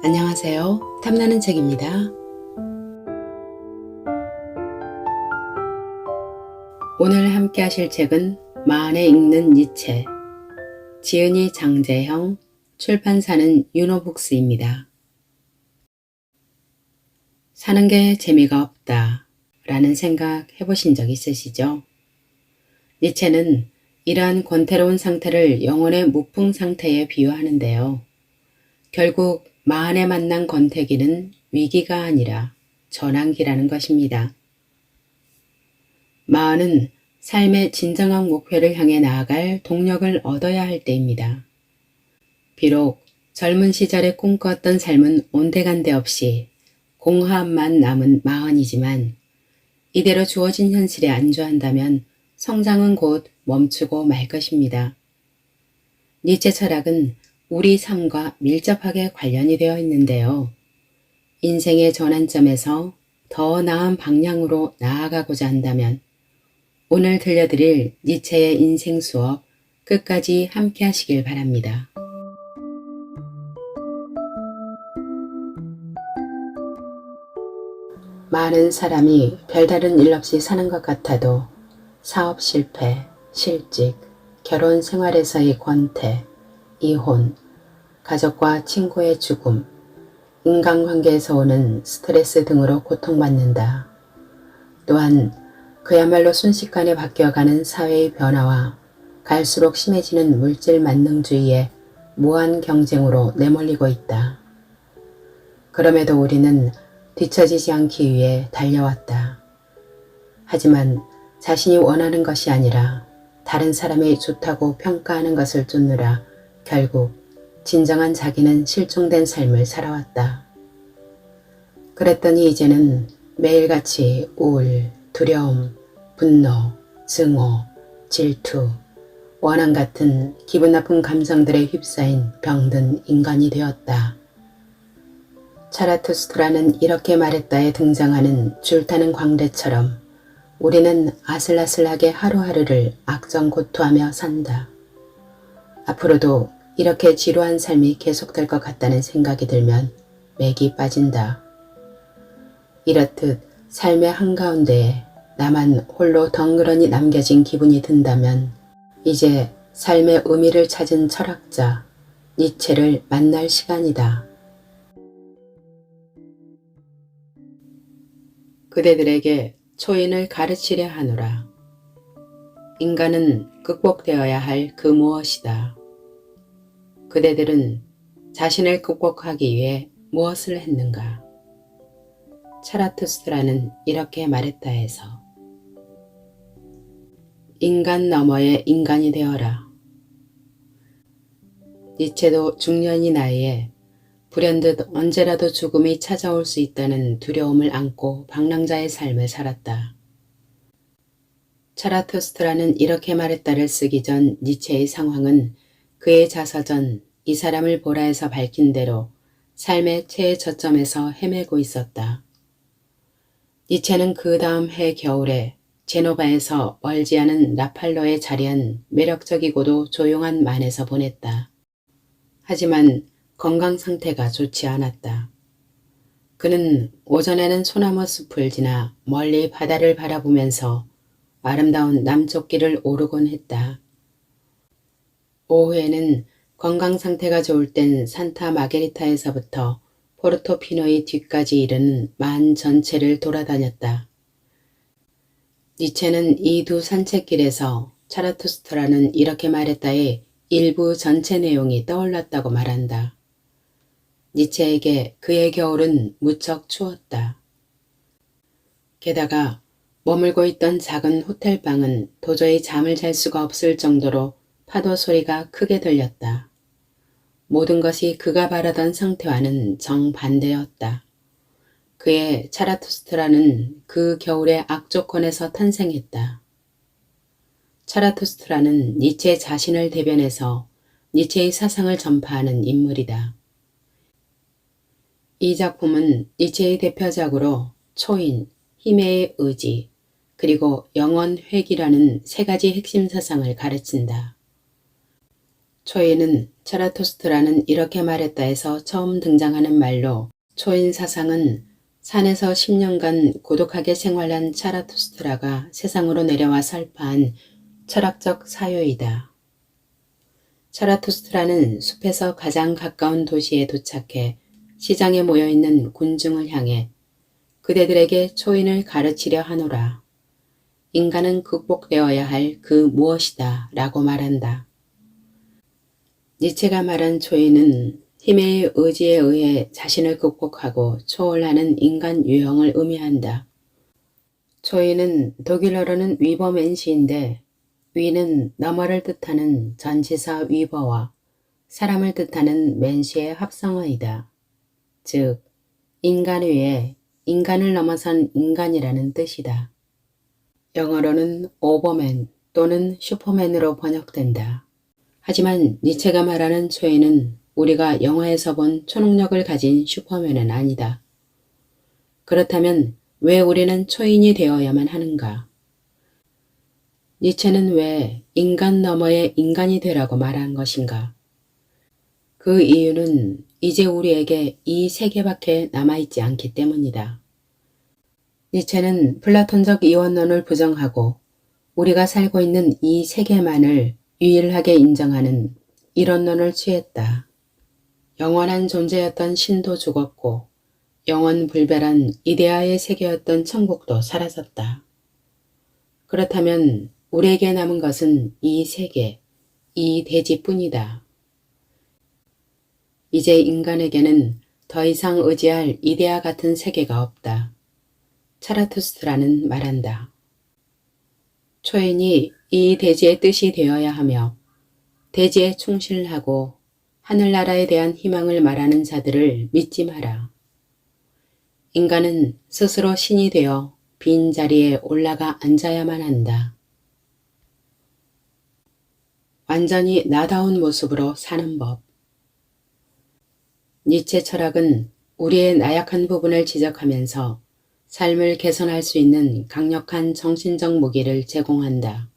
안녕하세요. 탐나는 책입니다. 오늘 함께 하실 책은 마흔에 읽는 니체, 지은이 장재형, 출판사는 유노북스입니다. 사는 게 재미가 없다 라는 생각 해보신 적 있으시죠? 니체는 이러한 권태로운 상태를 영혼의 무풍 상태에 비유하는데요. 결국 마흔에 만난 권태기는 위기가 아니라 전환기라는 것입니다. 마흔은 삶의 진정한 목표를 향해 나아갈 동력을 얻어야 할 때입니다. 비록 젊은 시절에 꿈꿨던 삶은 온데간데 없이 공허함만 남은 마흔이지만 이대로 주어진 현실에 안주한다면 성장은 곧 멈추고 말 것입니다. 니체 철학은 우리 삶과 밀접하게 관련이 되어 있는데요. 인생의 전환점에서 더 나은 방향으로 나아가고자 한다면 오늘 들려드릴 니체의 인생 수업 끝까지 함께 하시길 바랍니다. 많은 사람이 별다른 일 없이 사는 것 같아도 사업 실패, 실직, 결혼 생활에서의 권태, 이혼, 가족과 친구의 죽음, 인간관계에서 오는 스트레스 등으로 고통받는다. 또한 그야말로 순식간에 바뀌어가는 사회의 변화와 갈수록 심해지는 물질 만능주의에 무한 경쟁으로 내몰리고 있다. 그럼에도 우리는 뒤처지지 않기 위해 달려왔다. 하지만 자신이 원하는 것이 아니라 다른 사람이 좋다고 평가하는 것을 쫓느라 결국 진정한 자기는 실종된 삶을 살아왔다. 그랬더니 이제는 매일같이 우울, 두려움, 분노, 증오, 질투, 원한 같은 기분 나쁜 감정들에 휩싸인 병든 인간이 되었다. 차라투스트라는 이렇게 말했다에 등장하는 줄타는 광대처럼 우리는 아슬아슬하게 하루하루를 악정고투하며 산다. 앞으로도 이렇게 지루한 삶이 계속될 것 같다는 생각이 들면 맥이 빠진다. 이렇듯 삶의 한가운데에 나만 홀로 덩그러니 남겨진 기분이 든다면 이제 삶의 의미를 찾은 철학자 니체를 만날 시간이다. 그대들에게 초인을 가르치려 하노라. 인간은 극복되어야 할 그 무엇이다. 그대들은 자신을 극복하기 위해 무엇을 했는가? 차라투스트라는 이렇게 말했다 해서 인간 너머의 인간이 되어라. 니체도 중년이 나이에 불현듯 언제라도 죽음이 찾아올 수 있다는 두려움을 안고 방랑자의 삶을 살았다. 차라투스트라는 이렇게 말했다를 쓰기 전 니체의 상황은 그의 자서전 이 사람을 보라 해서 밝힌 대로 삶의 최저점에서 헤매고 있었다. 니체는 그 다음 해 겨울에 제노바에서 멀지 않은 라팔로에 자리한 매력적이고도 조용한 만에서 보냈다. 하지만 건강 상태가 좋지 않았다. 그는 오전에는 소나무 숲을 지나 멀리 바다를 바라보면서 아름다운 남쪽 길을 오르곤 했다. 오후에는 건강 상태가 좋을 땐 산타 마게리타에서부터 포르토피노의 뒤까지 이르는 만 전체를 돌아다녔다. 니체는 이 두 산책길에서 차라투스트라는 이렇게 말했다에 일부 전체 내용이 떠올랐다고 말한다. 니체에게 그의 겨울은 무척 추웠다. 게다가 머물고 있던 작은 호텔방은 도저히 잠을 잘 수가 없을 정도로 파도 소리가 크게 들렸다. 모든 것이 그가 바라던 상태와는 정반대였다. 그의 차라투스트라는 그 겨울의 악조건에서 탄생했다. 차라투스트라는 니체 자신을 대변해서 니체의 사상을 전파하는 인물이다. 이 작품은 니체의 대표작으로 초인, 힘의 의지, 그리고 영원 회귀라는 세 가지 핵심 사상을 가르친다. 초인은 차라토스트라는 이렇게 말했다 해서 처음 등장하는 말로 초인 사상은 산에서 10년간 고독하게 생활한 차라토스트라가 세상으로 내려와 설파한 철학적 사유이다. 차라토스트라는 숲에서 가장 가까운 도시에 도착해 시장에 모여있는 군중을 향해 그대들에게 초인을 가르치려 하노라. 인간은 극복되어야 할 그 무엇이다 라고 말한다. 니체가 말한 초인은 힘의 의지에 의해 자신을 극복하고 초월하는 인간 유형을 의미한다. 초인은 독일어로는 위버맨시인데 위는 너머를 뜻하는 전치사 위버와 사람을 뜻하는 맨시의 합성어이다. 즉, 인간 위에 인간을 넘어선 인간이라는 뜻이다. 영어로는 오버맨 또는 슈퍼맨으로 번역된다. 하지만 니체가 말하는 초인은 우리가 영화에서 본 초능력을 가진 슈퍼맨은 아니다. 그렇다면 왜 우리는 초인이 되어야만 하는가? 니체는 왜 인간 너머의 인간이 되라고 말한 것인가? 그 이유는 이제 우리에게 이 세계밖에 남아있지 않기 때문이다. 니체는 플라톤적 이원론을 부정하고 우리가 살고 있는 이 세계만을 유일하게 인정하는 이론론을 취했다. 영원한 존재였던 신도 죽었고 영원불멸한 이데아의 세계였던 천국도 사라졌다. 그렇다면 우리에게 남은 것은 이 세계, 이 대지뿐이다. 이제 인간에게는 더 이상 의지할 이데아 같은 세계가 없다. 차라투스트라는 말한다. 초인이 이 대지의 뜻이 되어야 하며 대지에 충실하고 하늘나라에 대한 희망을 말하는 자들을 믿지 마라. 인간은 스스로 신이 되어 빈자리에 올라가 앉아야만 한다. 완전히 나다운 모습으로 사는 법. 니체 철학은 우리의 나약한 부분을 지적하면서 삶을 개선할 수 있는 강력한 정신적 무기를 제공한다.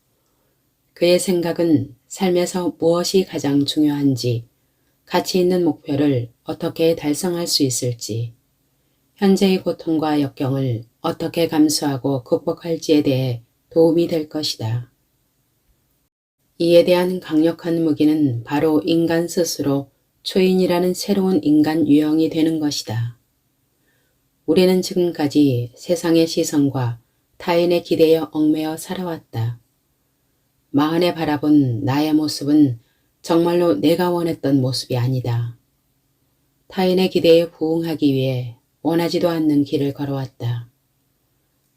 그의 생각은 삶에서 무엇이 가장 중요한지, 가치 있는 목표를 어떻게 달성할 수 있을지, 현재의 고통과 역경을 어떻게 감수하고 극복할지에 대해 도움이 될 것이다. 이에 대한 강력한 무기는 바로 인간 스스로 초인이라는 새로운 인간 유형이 되는 것이다. 우리는 지금까지 세상의 시선과 타인의 기대에 얽매여 살아왔다. 마흔에 바라본 나의 모습은 정말로 내가 원했던 모습이 아니다. 타인의 기대에 부응하기 위해 원하지도 않는 길을 걸어왔다.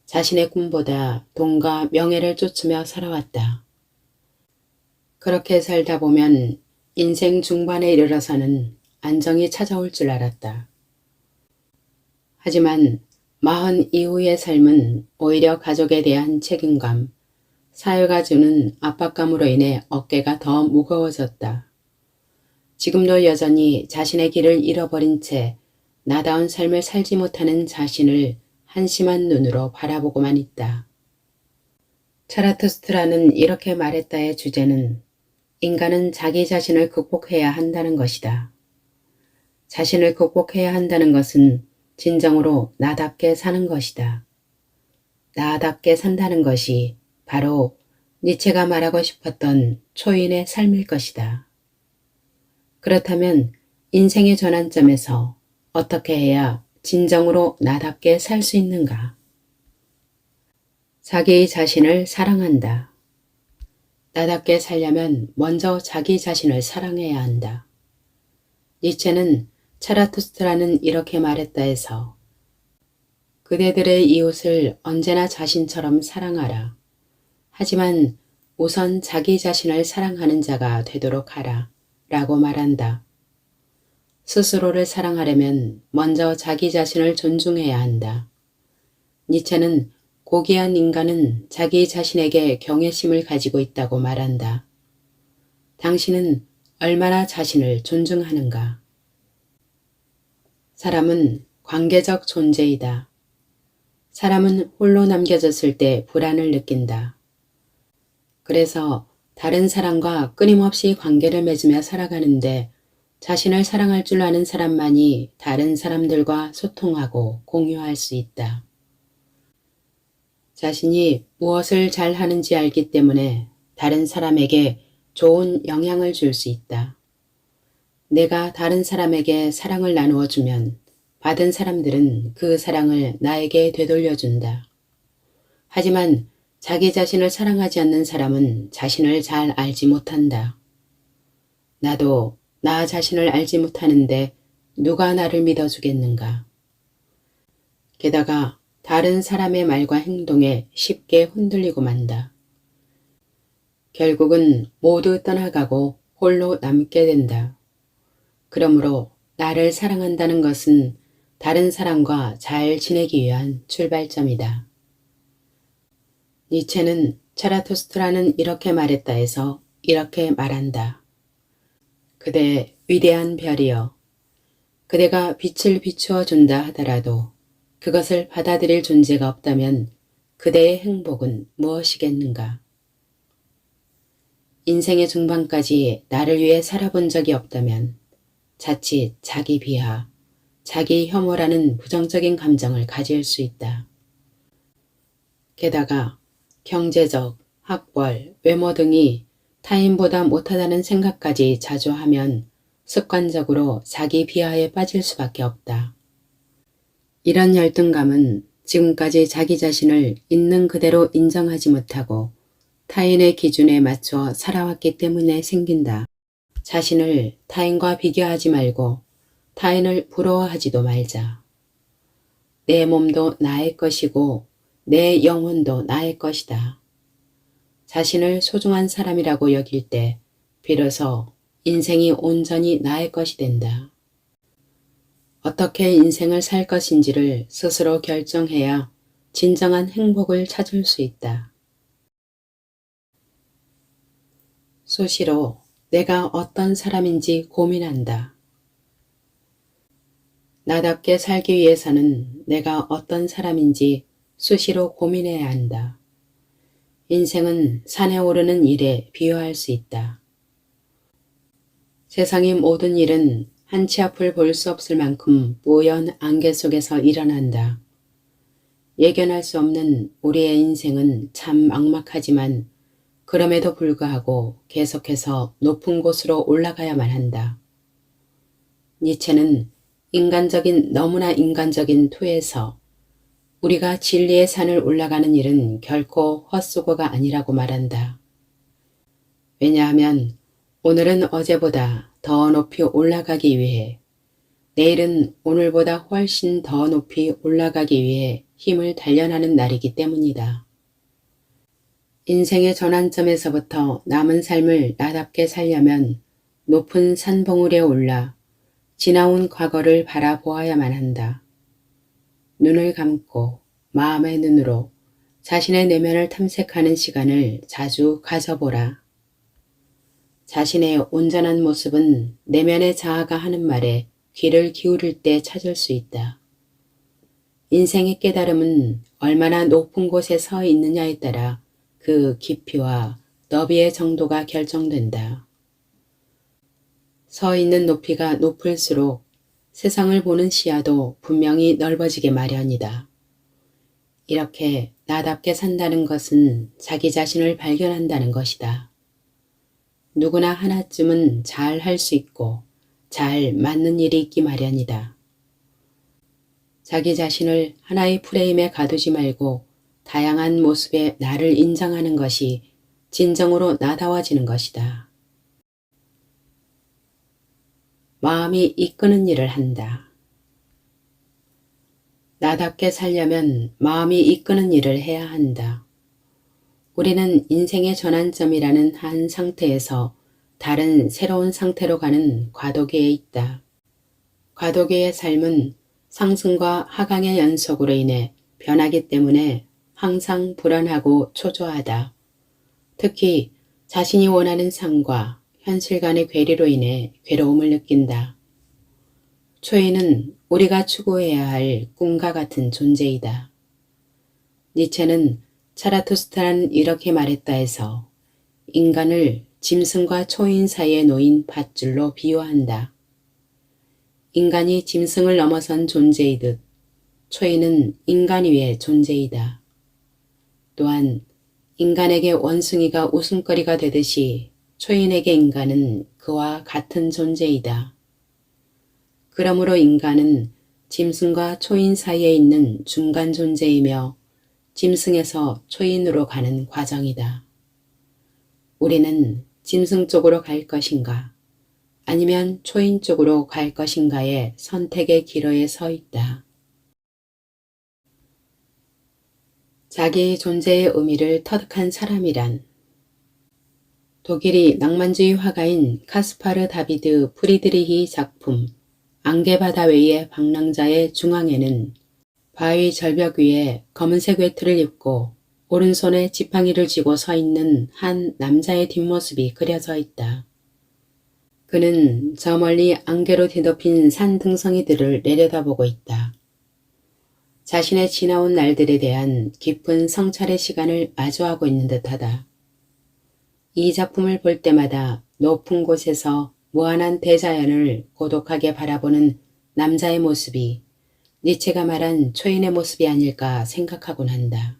자신의 꿈보다 돈과 명예를 쫓으며 살아왔다. 그렇게 살다 보면 인생 중반에 이르러서는 안정이 찾아올 줄 알았다. 하지만 40 이후의 삶은 오히려 가족에 대한 책임감, 사회가 주는 압박감으로 인해 어깨가 더 무거워졌다. 지금도 여전히 자신의 길을 잃어버린 채 나다운 삶을 살지 못하는 자신을 한심한 눈으로 바라보고만 있다. 차라투스트라는 이렇게 말했다의 주제는 인간은 자기 자신을 극복해야 한다는 것이다. 자신을 극복해야 한다는 것은 진정으로 나답게 사는 것이다. 나답게 산다는 것이 바로 니체가 말하고 싶었던 초인의 삶일 것이다. 그렇다면 인생의 전환점에서 어떻게 해야 진정으로 나답게 살 수 있는가? 자기 자신을 사랑한다. 나답게 살려면 먼저 자기 자신을 사랑해야 한다. 니체는 차라투스트라는 이렇게 말했다 해서 그대들의 이웃을 언제나 자신처럼 사랑하라. 하지만 우선 자기 자신을 사랑하는 자가 되도록 하라 라고 말한다. 스스로를 사랑하려면 먼저 자기 자신을 존중해야 한다. 니체는 고귀한 인간은 자기 자신에게 경외심을 가지고 있다고 말한다. 당신은 얼마나 자신을 존중하는가? 사람은 관계적 존재이다. 사람은 홀로 남겨졌을 때 불안을 느낀다. 그래서 다른 사람과 끊임없이 관계를 맺으며 살아가는데 자신을 사랑할 줄 아는 사람만이 다른 사람들과 소통하고 공유할 수 있다. 자신이 무엇을 잘 하는지 알기 때문에 다른 사람에게 좋은 영향을 줄 수 있다. 내가 다른 사람에게 사랑을 나누어 주면 받은 사람들은 그 사랑을 나에게 되돌려준다. 하지만 자기 자신을 사랑하지 않는 사람은 자신을 잘 알지 못한다. 나도 나 자신을 알지 못하는데 누가 나를 믿어주겠는가. 게다가 다른 사람의 말과 행동에 쉽게 흔들리고 만다. 결국은 모두 떠나가고 홀로 남게 된다. 그러므로 나를 사랑한다는 것은 다른 사람과 잘 지내기 위한 출발점이다. 니체는 차라토스트라는 이렇게 말했다 해서 이렇게 말한다. 그대 위대한 별이여. 그대가 빛을 비추어 준다 하더라도 그것을 받아들일 존재가 없다면 그대의 행복은 무엇이겠는가? 인생의 중반까지 나를 위해 살아본 적이 없다면 자칫 자기 비하, 자기 혐오라는 부정적인 감정을 가질 수 있다. 게다가 경제적, 학벌, 외모 등이 타인보다 못하다는 생각까지 자주 하면 습관적으로 자기 비하에 빠질 수밖에 없다. 이런 열등감은 지금까지 자기 자신을 있는 그대로 인정하지 못하고 타인의 기준에 맞춰 살아왔기 때문에 생긴다. 자신을 타인과 비교하지 말고 타인을 부러워하지도 말자. 내 몸도 나의 것이고 내 영혼도 나의 것이다. 자신을 소중한 사람이라고 여길 때 비로소 인생이 온전히 나의 것이 된다. 어떻게 인생을 살 것인지를 스스로 결정해야 진정한 행복을 찾을 수 있다. 수시로 내가 어떤 사람인지 고민한다. 나답게 살기 위해서는 내가 어떤 사람인지 수시로 고민해야 한다. 인생은 산에 오르는 일에 비유할 수 있다. 세상의 모든 일은 한 치 앞을 볼 수 없을 만큼 뿌연 안개 속에서 일어난다. 예견할 수 없는 우리의 인생은 참 막막하지만 그럼에도 불구하고 계속해서 높은 곳으로 올라가야만 한다. 니체는 너무나 인간적인 투에서 우리가 진리의 산을 올라가는 일은 결코 헛수고가 아니라고 말한다. 왜냐하면 오늘은 어제보다 더 높이 올라가기 위해, 내일은 오늘보다 훨씬 더 높이 올라가기 위해 힘을 단련하는 날이기 때문이다. 인생의 전환점에서부터 남은 삶을 나답게 살려면 높은 산봉우리에 올라 지나온 과거를 바라보아야만 한다. 눈을 감고 마음의 눈으로 자신의 내면을 탐색하는 시간을 자주 가져보라. 자신의 온전한 모습은 내면의 자아가 하는 말에 귀를 기울일 때 찾을 수 있다. 인생의 깨달음은 얼마나 높은 곳에 서 있느냐에 따라 그 깊이와 너비의 정도가 결정된다. 서 있는 높이가 높을수록 세상을 보는 시야도 분명히 넓어지게 마련이다. 이렇게 나답게 산다는 것은 자기 자신을 발견한다는 것이다. 누구나 하나쯤은 잘 할 수 있고 잘 맞는 일이 있기 마련이다. 자기 자신을 하나의 프레임에 가두지 말고 다양한 모습의 나를 인정하는 것이 진정으로 나다워지는 것이다. 마음이 이끄는 일을 한다. 나답게 살려면 마음이 이끄는 일을 해야 한다. 우리는 인생의 전환점이라는 한 상태에서 다른 새로운 상태로 가는 과도기에 있다. 과도기의 삶은 상승과 하강의 연속으로 인해 변하기 때문에 항상 불안하고 초조하다. 특히 자신이 원하는 삶과 현실 간의 괴리로 인해 괴로움을 느낀다. 초인은 우리가 추구해야 할 꿈과 같은 존재이다. 니체는 차라토스트라는 이렇게 말했다 해서 인간을 짐승과 초인 사이에 놓인 밧줄로 비유한다. 인간이 짐승을 넘어선 존재이듯 초인은 인간 위의 존재이다. 또한 인간에게 원숭이가 웃음거리가 되듯이 초인에게 인간은 그와 같은 존재이다. 그러므로 인간은 짐승과 초인 사이에 있는 중간 존재이며 짐승에서 초인으로 가는 과정이다. 우리는 짐승 쪽으로 갈 것인가 아니면 초인 쪽으로 갈 것인가의 선택의 기로에 서 있다. 자기 존재의 의미를 터득한 사람이란 독일이 낭만주의 화가인 카스파르 다비드 프리드리히 작품 안개바다 외의 방랑자의 중앙에는 바위 절벽 위에 검은색 외투를 입고 오른손에 지팡이를 쥐고 서 있는 한 남자의 뒷모습이 그려져 있다. 그는 저 멀리 안개로 뒤덮인 산 등성이들을 내려다보고 있다. 자신의 지나온 날들에 대한 깊은 성찰의 시간을 마주하고 있는 듯하다. 이 작품을 볼 때마다 높은 곳에서 무한한 대자연을 고독하게 바라보는 남자의 모습이 니체가 말한 초인의 모습이 아닐까 생각하곤 한다.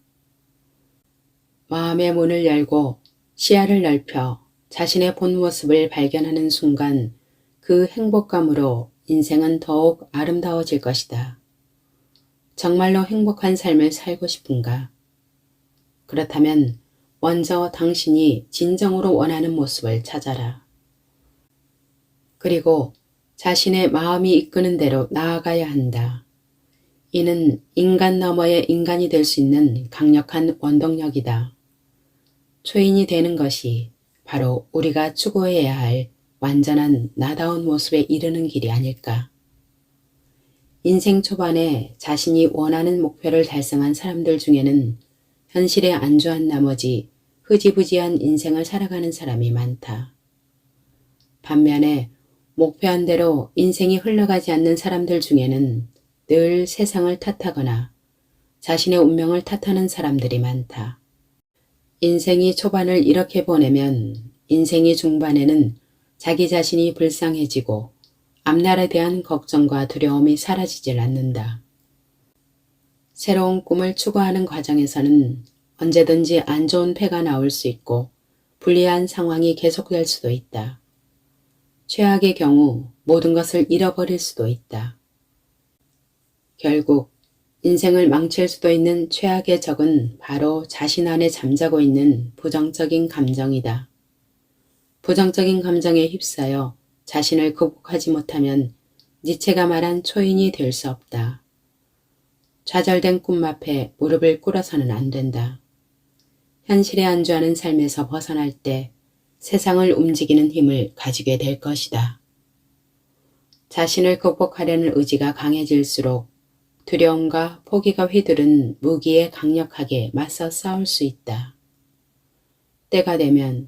마음의 문을 열고 시야를 넓혀 자신의 본 모습을 발견하는 순간 그 행복감으로 인생은 더욱 아름다워질 것이다. 정말로 행복한 삶을 살고 싶은가? 그렇다면 먼저 당신이 진정으로 원하는 모습을 찾아라. 그리고 자신의 마음이 이끄는 대로 나아가야 한다. 이는 인간 너머의 인간이 될 수 있는 강력한 원동력이다. 초인이 되는 것이 바로 우리가 추구해야 할 완전한 나다운 모습에 이르는 길이 아닐까. 인생 초반에 자신이 원하는 목표를 달성한 사람들 중에는 현실에 안주한 나머지 흐지부지한 인생을 살아가는 사람이 많다. 반면에 목표한 대로 인생이 흘러가지 않는 사람들 중에는 늘 세상을 탓하거나 자신의 운명을 탓하는 사람들이 많다. 인생이 초반을 이렇게 보내면 인생이 중반에는 자기 자신이 불쌍해지고 앞날에 대한 걱정과 두려움이 사라지질 않는다. 새로운 꿈을 추구하는 과정에서는 언제든지 안 좋은 패가 나올 수 있고 불리한 상황이 계속될 수도 있다. 최악의 경우 모든 것을 잃어버릴 수도 있다. 결국 인생을 망칠 수도 있는 최악의 적은 바로 자신 안에 잠자고 있는 부정적인 감정이다. 부정적인 감정에 휩싸여 자신을 극복하지 못하면 니체가 말한 초인이 될 수 없다. 좌절된 꿈 앞에 무릎을 꿇어서는 안 된다. 현실에 안주하는 삶에서 벗어날 때 세상을 움직이는 힘을 가지게 될 것이다. 자신을 극복하려는 의지가 강해질수록 두려움과 포기가 휘두른 무기에 강력하게 맞서 싸울 수 있다. 때가 되면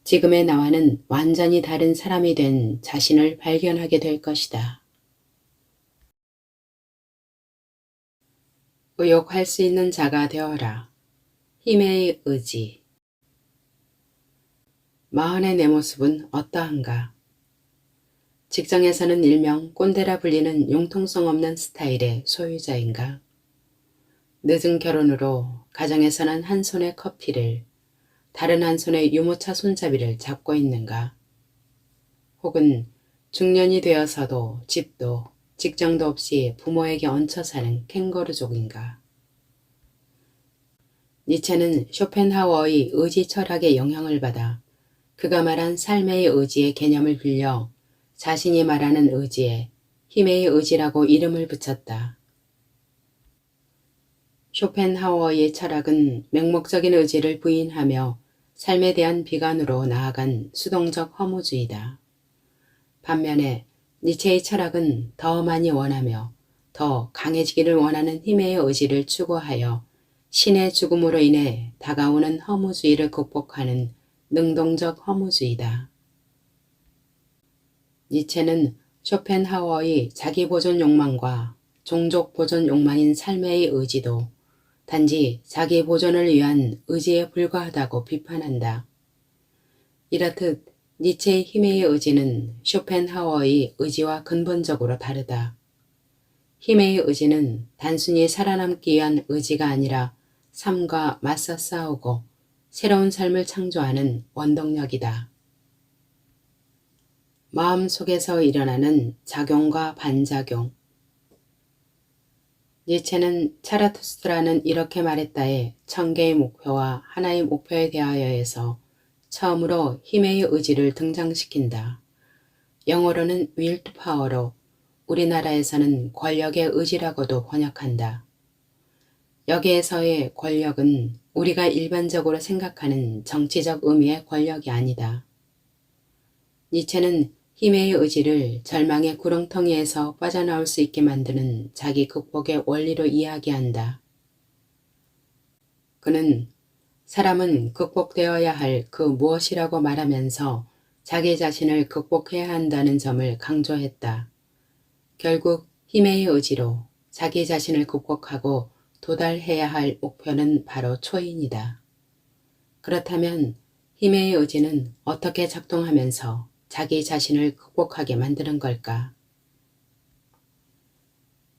지금의 나와는 완전히 다른 사람이 된 자신을 발견하게 될 것이다. 의욕할 수 있는 자가 되어라. 힘의 의지. 마흔의 내 모습은 어떠한가? 직장에서는 일명 꼰대라 불리는 융통성 없는 스타일의 소유자인가? 늦은 결혼으로 가정에서는 한 손에 커피를, 다른 한 손에 유모차 손잡이를 잡고 있는가? 혹은 중년이 되어서도 집도 직장도 없이 부모에게 얹혀 사는 캥거루족인가? 니체는 쇼펜하워의 의지 철학의 영향을 받아 그가 말한 삶의 의지의 개념을 빌려 자신이 말하는 의지에 힘의 의지라고 이름을 붙였다. 쇼펜하워의 철학은 맹목적인 의지를 부인하며 삶에 대한 비관으로 나아간 수동적 허무주의다. 반면에 니체의 철학은 더 많이 원하며 더 강해지기를 원하는 힘의 의지를 추구하여 신의 죽음으로 인해 다가오는 허무주의를 극복하는 능동적 허무주의다. 니체는 쇼펜하워의 자기보존 욕망과 종족보존 욕망인 삶의 의지도 단지 자기보존을 위한 의지에 불과하다고 비판한다. 이렇듯 니체의 힘의 의지는 쇼펜하워의 의지와 근본적으로 다르다. 힘의 의지는 단순히 살아남기 위한 의지가 아니라 삶과 맞서 싸우고 새로운 삶을 창조하는 원동력이다. 마음속에서 일어나는 작용과 반작용. 니체는 차라투스트라는 이렇게 말했다에 1000개의 목표와 하나의 목표에 대하여에서 처음으로 힘의 의지를 등장시킨다. 영어로는 will to power로 우리나라에서는 권력의 의지라고도 번역한다. 여기에서의 권력은 우리가 일반적으로 생각하는 정치적 의미의 권력이 아니다. 니체는 힘의 의지를 절망의 구렁텅이에서 빠져나올 수 있게 만드는 자기 극복의 원리로 이야기한다. 그는 사람은 극복되어야 할 그 무엇이라고 말하면서 자기 자신을 극복해야 한다는 점을 강조했다. 결국 힘의 의지로 자기 자신을 극복하고 도달해야 할 목표는 바로 초인이다. 그렇다면 힘의 의지는 어떻게 작동하면서 자기 자신을 극복하게 만드는 걸까?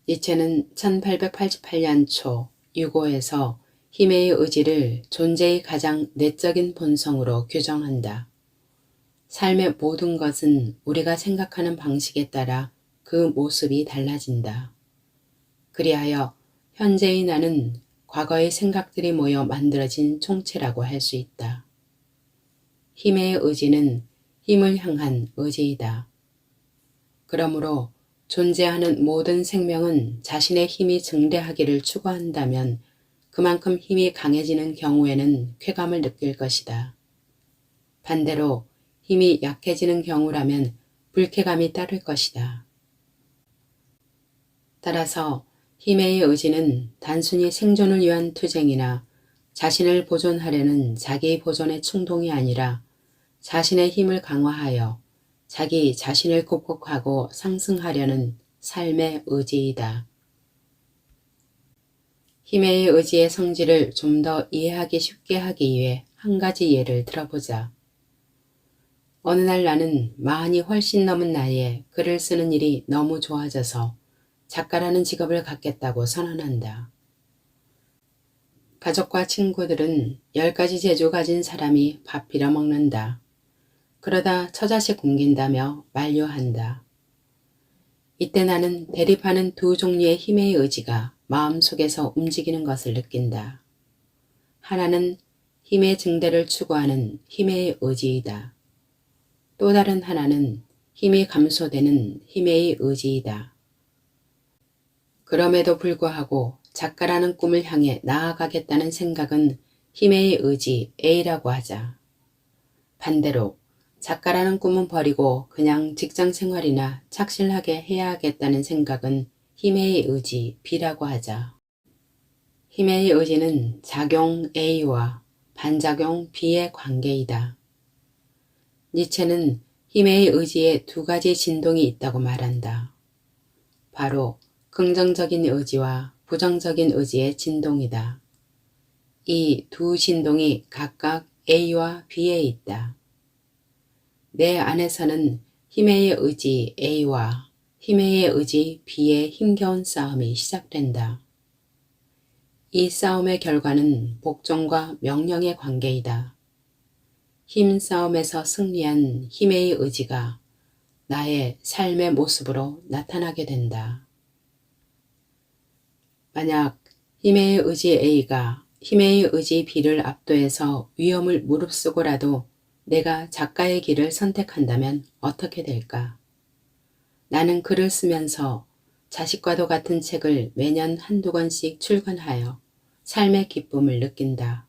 니체는 1888년 초 유고에서 힘의 의지를 존재의 가장 내적인 본성으로 규정한다. 삶의 모든 것은 우리가 생각하는 방식에 따라 그 모습이 달라진다. 그리하여 현재의 나는 과거의 생각들이 모여 만들어진 총체라고 할 수 있다. 힘의 의지는 힘을 향한 의지이다. 그러므로 존재하는 모든 생명은 자신의 힘이 증대하기를 추구한다면 그만큼 힘이 강해지는 경우에는 쾌감을 느낄 것이다. 반대로 힘이 약해지는 경우라면 불쾌감이 따를 것이다. 따라서 힘의 의지는 단순히 생존을 위한 투쟁이나 자신을 보존하려는 자기 보존의 충동이 아니라 자신의 힘을 강화하여 자기 자신을 극복하고 상승하려는 삶의 의지이다. 힘의 의지의 성질을 좀 더 이해하기 쉽게 하기 위해 한 가지 예를 들어보자. 어느 날 나는 마흔이 훨씬 넘은 나이에 글을 쓰는 일이 너무 좋아져서 작가라는 직업을 갖겠다고 선언한다. 가족과 친구들은 10가지 재주 가진 사람이 밥 빌어 먹는다. 그러다 처자식 굶긴다며 만류한다. 이때 나는 대립하는 두 종류의 힘의 의지가 마음속에서 움직이는 것을 느낀다. 하나는 힘의 증대를 추구하는 힘의 의지이다. 또 다른 하나는 힘이 감소되는 힘의 의지이다. 그럼에도 불구하고 작가라는 꿈을 향해 나아가겠다는 생각은 힘의 의지 A라고 하자. 반대로 작가라는 꿈은 버리고 그냥 직장 생활이나 착실하게 해야 하겠다는 생각은 힘의 의지 B라고 하자. 힘의 의지는 작용 A와 반작용 B의 관계이다. 니체는 힘의 의지에 두 가지 진동이 있다고 말한다. 바로 긍정적인 의지와 부정적인 의지의 진동이다. 이 두 진동이 각각 A와 B에 있다. 내 안에서는 힘의 의지 A와 힘의 의지 B의 힘겨운 싸움이 시작된다. 이 싸움의 결과는 복종과 명령의 관계이다. 힘 싸움에서 승리한 힘의 의지가 나의 삶의 모습으로 나타나게 된다. 만약 힘의 의지 A가 힘의 의지 B를 압도해서 위험을 무릅쓰고라도 내가 작가의 길을 선택한다면 어떻게 될까? 나는 글을 쓰면서 자식과도 같은 책을 매년 한두 권씩 출간하여 삶의 기쁨을 느낀다.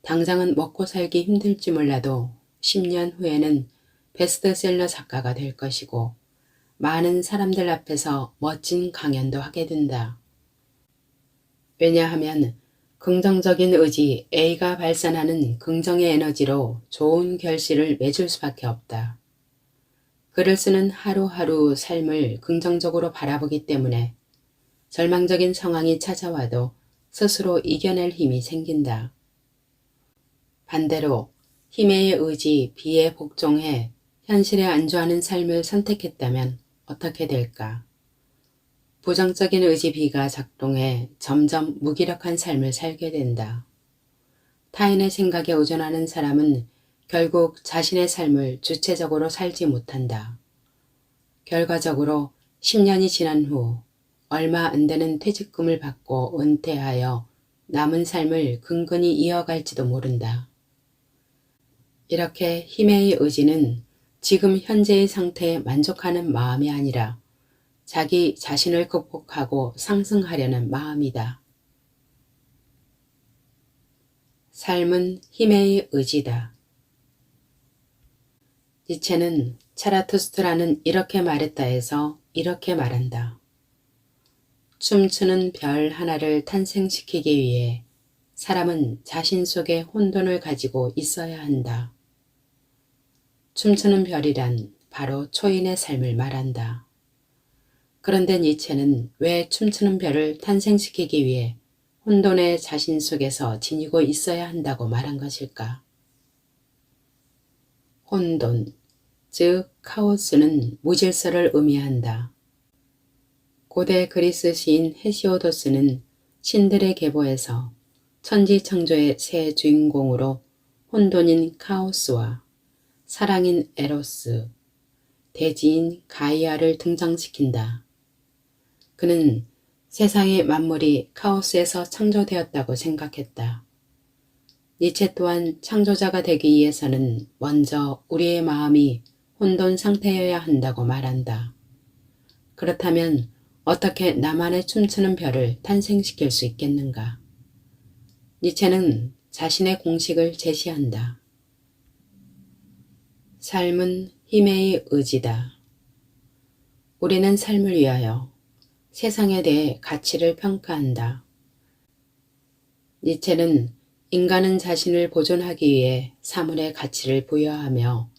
당장은 먹고 살기 힘들지 몰라도 10년 후에는 베스트셀러 작가가 될 것이고 많은 사람들 앞에서 멋진 강연도 하게 된다. 왜냐하면 긍정적인 의지 A가 발산하는 긍정의 에너지로 좋은 결실을 맺을 수밖에 없다. 글을 쓰는 하루하루 삶을 긍정적으로 바라보기 때문에 절망적인 상황이 찾아와도 스스로 이겨낼 힘이 생긴다. 반대로 힘의 의지, 비에 복종해 현실에 안주하는 삶을 선택했다면 어떻게 될까? 부정적인 의지 비가 작동해 점점 무기력한 삶을 살게 된다. 타인의 생각에 의존하는 사람은 결국 자신의 삶을 주체적으로 살지 못한다. 결과적으로 10년이 지난 후 얼마 안 되는 퇴직금을 받고 은퇴하여 남은 삶을 근근히 이어갈지도 모른다. 이렇게 힘의 의지는 지금 현재의 상태에 만족하는 마음이 아니라 자기 자신을 극복하고 상승하려는 마음이다. 삶은 힘의 의지다. 니체는 차라투스트라는 이렇게 말했다 해서 이렇게 말한다. 춤추는 별 하나를 탄생시키기 위해 사람은 자신 속에 혼돈을 가지고 있어야 한다. 춤추는 별이란 바로 초인의 삶을 말한다. 그런데 니체는 왜 춤추는 별을 탄생시키기 위해 혼돈의 자신 속에서 지니고 있어야 한다고 말한 것일까? 혼돈, 즉 카오스는 무질서를 의미한다. 고대 그리스 시인 헤시오도스는 신들의 계보에서 천지창조의 새 주인공으로 혼돈인 카오스와 사랑인 에로스, 대지인 가이아를 등장시킨다. 그는 세상의 만물이 카오스에서 창조되었다고 생각했다. 니체 또한 창조자가 되기 위해서는 먼저 우리의 마음이 혼돈 상태여야 한다고 말한다. 그렇다면 어떻게 나만의 춤추는 별을 탄생시킬 수 있겠는가? 니체는 자신의 공식을 제시한다. 삶은 힘의 의지다. 우리는 삶을 위하여 세상에 대해 가치를 평가한다. 니체는 인간은 자신을 보존하기 위해 사물의 가치를 부여하며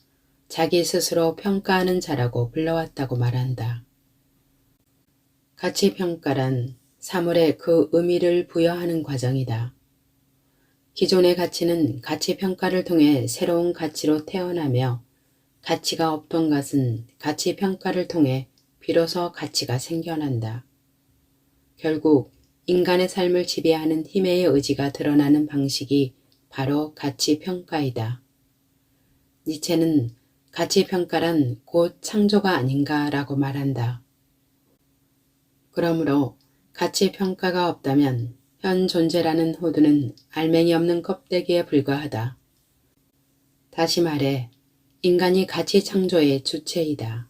자기 스스로 평가하는 자라고 불러왔다고 말한다. 가치평가란 사물에 그 의미를 부여하는 과정이다. 기존의 가치는 가치평가를 통해 새로운 가치로 태어나며 가치가 없던 것은 가치평가를 통해 비로소 가치가 생겨난다. 결국 인간의 삶을 지배하는 힘의 의지가 드러나는 방식이 바로 가치평가이다. 니체는 가치평가란 곧 창조가 아닌가라고 말한다. 그러므로 가치평가가 없다면 현 존재라는 호두는 알맹이 없는 껍데기에 불과하다. 다시 말해 인간이 가치 창조의 주체이다.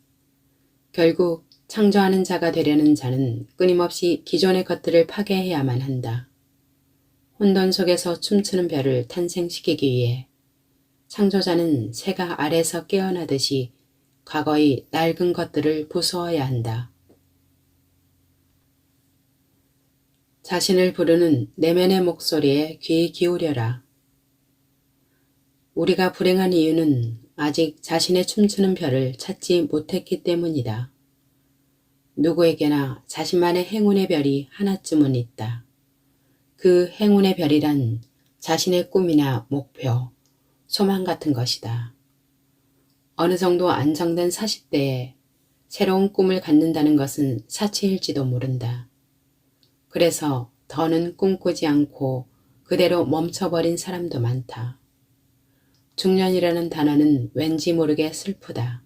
결국 창조하는 자가 되려는 자는 끊임없이 기존의 것들을 파괴해야만 한다. 혼돈 속에서 춤추는 별을 탄생시키기 위해 창조자는 새가 알에서 깨어나듯이 과거의 낡은 것들을 부수어야 한다. 자신을 부르는 내면의 목소리에 귀 기울여라. 우리가 불행한 이유는 아직 자신의 춤추는 별을 찾지 못했기 때문이다. 누구에게나 자신만의 행운의 별이 하나쯤은 있다. 그 행운의 별이란 자신의 꿈이나 목표, 소망 같은 것이다. 어느 정도 안정된 40대에 새로운 꿈을 갖는다는 것은 사치일지도 모른다. 그래서 더는 꿈꾸지 않고 그대로 멈춰버린 사람도 많다. 중년이라는 단어는 왠지 모르게 슬프다.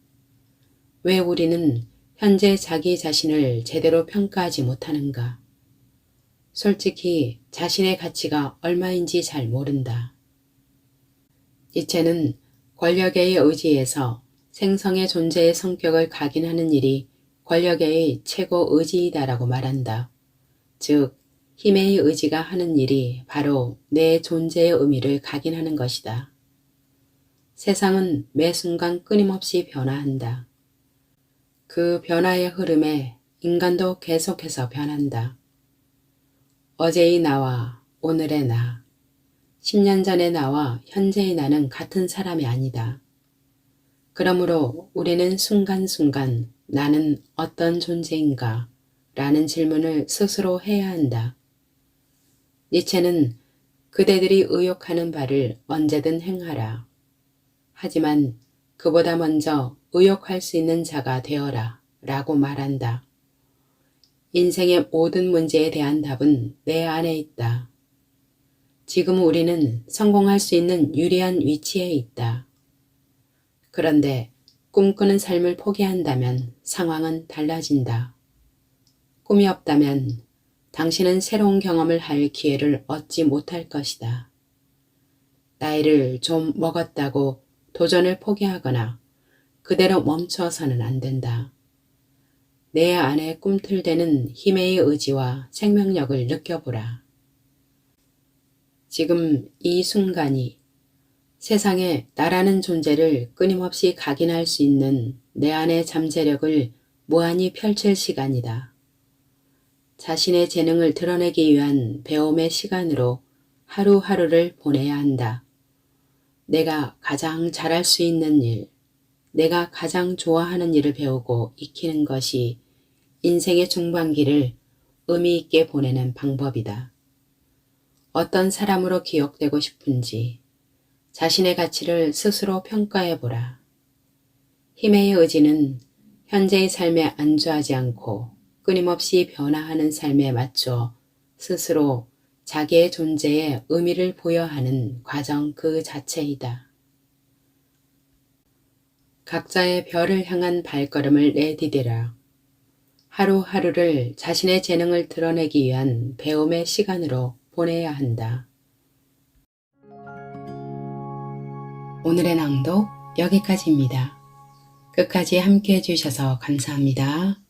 왜 우리는 현재 자기 자신을 제대로 평가하지 못하는가? 솔직히 자신의 가치가 얼마인지 잘 모른다. 니체는 권력의 의지에서 생성의 존재의 성격을 각인하는 일이 권력의 최고 의지이다라고 말한다. 즉, 힘의 의지가 하는 일이 바로 내 존재의 의미를 각인하는 것이다. 세상은 매 순간 끊임없이 변화한다. 그 변화의 흐름에 인간도 계속해서 변한다. 어제의 나와 오늘의 나, 10년 전의 나와 현재의 나는 같은 사람이 아니다. 그러므로 우리는 순간순간 나는 어떤 존재인가? 라는 질문을 스스로 해야 한다. 니체는 그대들이 의욕하는 바를 언제든 행하라. 하지만 그보다 먼저 의욕할 수 있는 자가 되어라 라고 말한다. 인생의 모든 문제에 대한 답은 내 안에 있다. 지금 우리는 성공할 수 있는 유리한 위치에 있다. 그런데 꿈꾸는 삶을 포기한다면 상황은 달라진다. 꿈이 없다면 당신은 새로운 경험을 할 기회를 얻지 못할 것이다. 나이를 좀 먹었다고 도전을 포기하거나 그대로 멈춰서는 안 된다. 내 안에 꿈틀대는 힘의 의지와 생명력을 느껴보라. 지금 이 순간이 세상에 나라는 존재를 끊임없이 각인할 수 있는 내 안의 잠재력을 무한히 펼칠 시간이다. 자신의 재능을 드러내기 위한 배움의 시간으로 하루하루를 보내야 한다. 내가 가장 잘할 수 있는 일, 내가 가장 좋아하는 일을 배우고 익히는 것이 인생의 중반기를 의미 있게 보내는 방법이다. 어떤 사람으로 기억되고 싶은지 자신의 가치를 스스로 평가해보라. 힘의 의지는 현재의 삶에 안주하지 않고 끊임없이 변화하는 삶에 맞춰 스스로 자기의 존재에 의미를 부여하는 과정 그 자체이다. 각자의 별을 향한 발걸음을 내디디라. 하루하루를 자신의 재능을 드러내기 위한 배움의 시간으로 보내야 한다. 오늘의 낭독 여기까지입니다. 끝까지 함께 해주셔서 감사합니다.